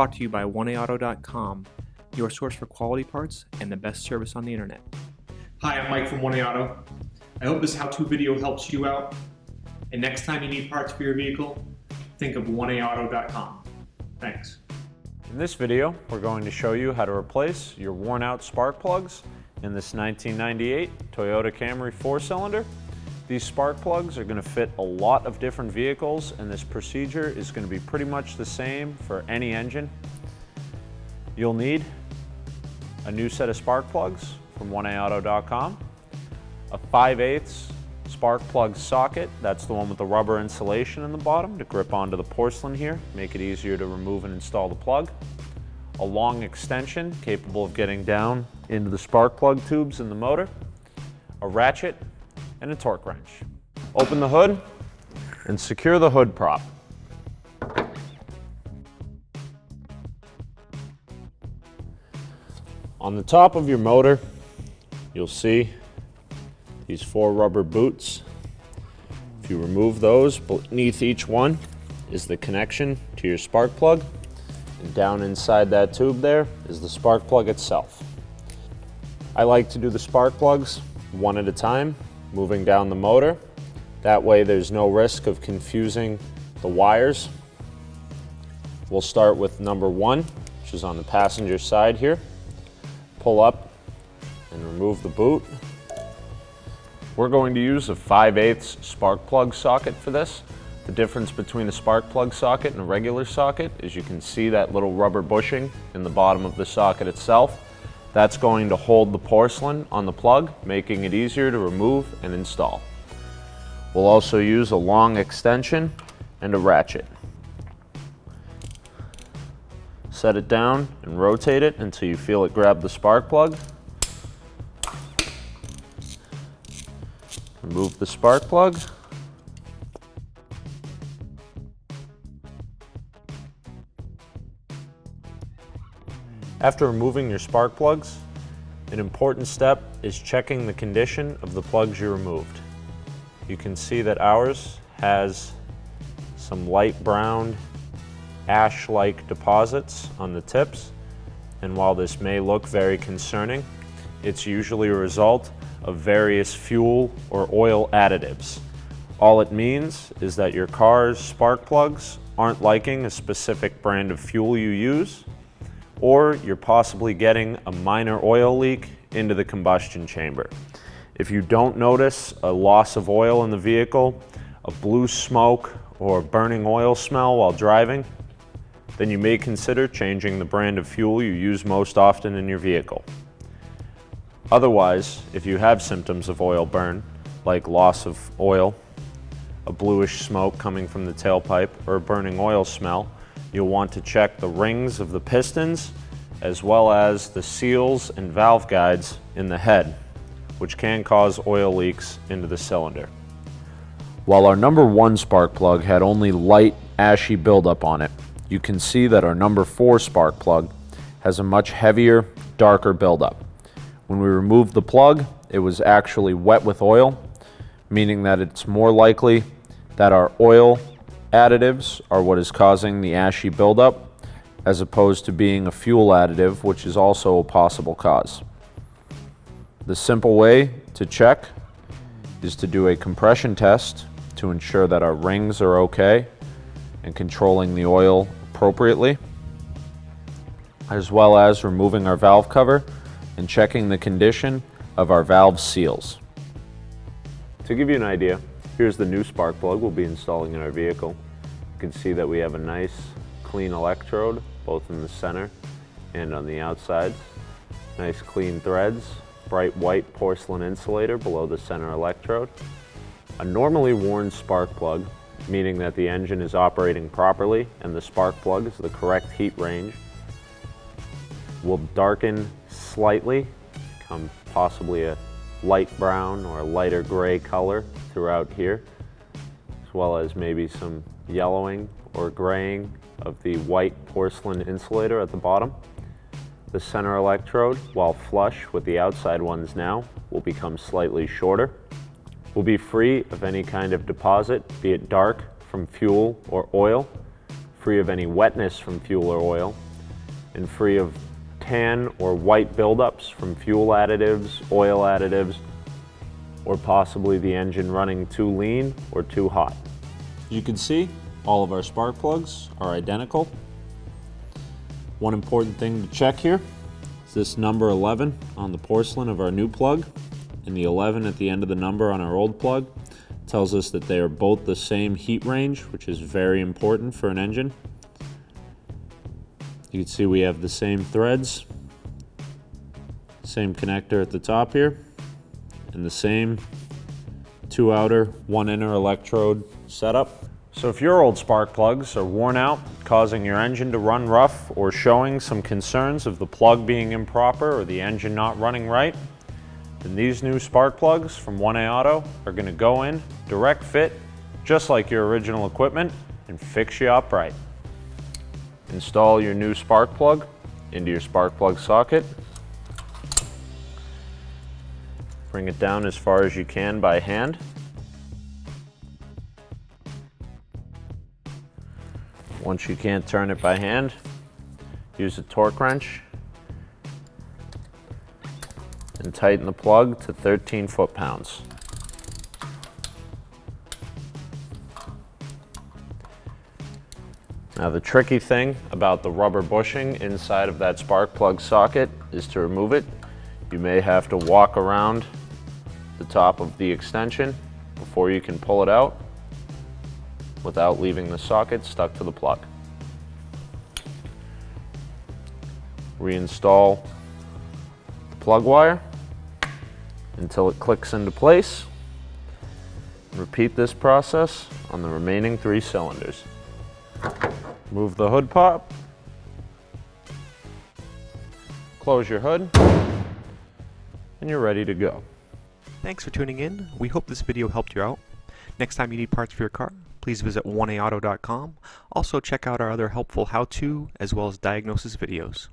brought to you by oneaauto.com, your source for quality parts and the best service on the internet. Hi, I'm Mike from 1A Auto. I hope this how-to video helps you out. And next time you need parts for your vehicle, think of oneaauto.com. Thanks. In this video, we're going to show you how to replace your worn-out spark plugs in this 1998 Toyota Camry 4-cylinder. These spark plugs are going to fit a lot of different vehicles, and this procedure is going to be pretty much the same for any engine. You'll need a new set of spark plugs from oneaauto.com, a 5/8 spark plug socket, that's the one with the rubber insulation in the bottom to grip onto the porcelain here, make it easier to remove and install the plug, a long extension capable of getting down into the spark plug tubes in the motor, a ratchet, and a torque wrench. Open the hood and secure the hood prop. On the top of your motor, you'll see these 4 rubber boots. If you remove those, beneath each one is the connection to your spark plug, and down inside that tube there is the spark plug itself. I like to do the spark plugs one at a time, moving down the motor. That way there's no risk of confusing the wires. We'll start with number 1, which is on the passenger side here. Pull up and remove the boot. We're going to use a 5/8 spark plug socket for this. The difference between a spark plug socket and a regular socket is you can see that little rubber bushing in the bottom of the socket itself. That's going to hold the porcelain on the plug, making it easier to remove and install. We'll also use a long extension and a ratchet. Set it down and rotate it until you feel it grab the spark plug. Remove the spark plug. After removing your spark plugs, an important step is checking the condition of the plugs you removed. You can see that ours has some light brown, ash-like deposits on the tips, and while this may look very concerning, it's usually a result of various fuel or oil additives. All it means is that your car's spark plugs aren't liking a specific brand of fuel you use, or you're possibly getting a minor oil leak into the combustion chamber. If you don't notice a loss of oil in the vehicle, a blue smoke, or burning oil smell while driving, then you may consider changing the brand of fuel you use most often in your vehicle. Otherwise, if you have symptoms of oil burn, like loss of oil, a bluish smoke coming from the tailpipe, or a burning oil smell, you'll want to check the rings of the pistons as well as the seals and valve guides in the head, which can cause oil leaks into the cylinder. While our number 1 spark plug had only light, ashy buildup on it, you can see that our number 4 spark plug has a much heavier, darker buildup. When we removed the plug, it was actually wet with oil, meaning that it's more likely that our oil additives are what is causing the ashy buildup, as opposed to being a fuel additive, which is also a possible cause. The simple way to check is to do a compression test to ensure that our rings are okay and controlling the oil appropriately, as well as removing our valve cover and checking the condition of our valve seals. To give you an idea, here's the new spark plug we'll be installing in our vehicle. You can see that we have a nice clean electrode both in the center and on the outsides. Nice clean threads, bright white porcelain insulator below the center electrode. A normally worn spark plug, meaning that the engine is operating properly and the spark plug is the correct heat range, will darken slightly, become possibly a light brown or a lighter gray color throughout here, as well as maybe some yellowing or graying of the white porcelain insulator at the bottom. The center electrode, while flush with the outside ones now, will become slightly shorter. Will be free of any kind of deposit, be it dark from fuel or oil, free of any wetness from fuel or oil, and free of tan or white buildups from fuel additives, oil additives, or possibly the engine running too lean or too hot. You can see all of our spark plugs are identical. One important thing to check here is this number 11 on the porcelain of our new plug and the 11 at the end of the number on our old plug tells us that they are both the same heat range, which is very important for an engine. You can see we have the same threads, same connector at the top here, and the same 2 outer, 1 inner electrode setup. So if your old spark plugs are worn out, causing your engine to run rough or showing some concerns of the plug being improper or the engine not running right, then these new spark plugs from 1A Auto are going to go in, direct fit, just like your original equipment, and fix you up right. Install your new spark plug into your spark plug socket. Bring it down as far as you can by hand. Once you can't turn it by hand, use a torque wrench and tighten the plug to 13 foot-pounds. Now the tricky thing about the rubber bushing inside of that spark plug socket is to remove it. You may have to walk around the top of the extension before you can pull it out without leaving the socket stuck to the plug. Reinstall the plug wire until it clicks into place. Repeat this process on the remaining 3 cylinders. Move the hood pop, close your hood, and you're ready to go. Thanks for tuning in. We hope this video helped you out. Next time you need parts for your car, please visit 1aauto.com. Also check out our other helpful how-to as well as diagnosis videos.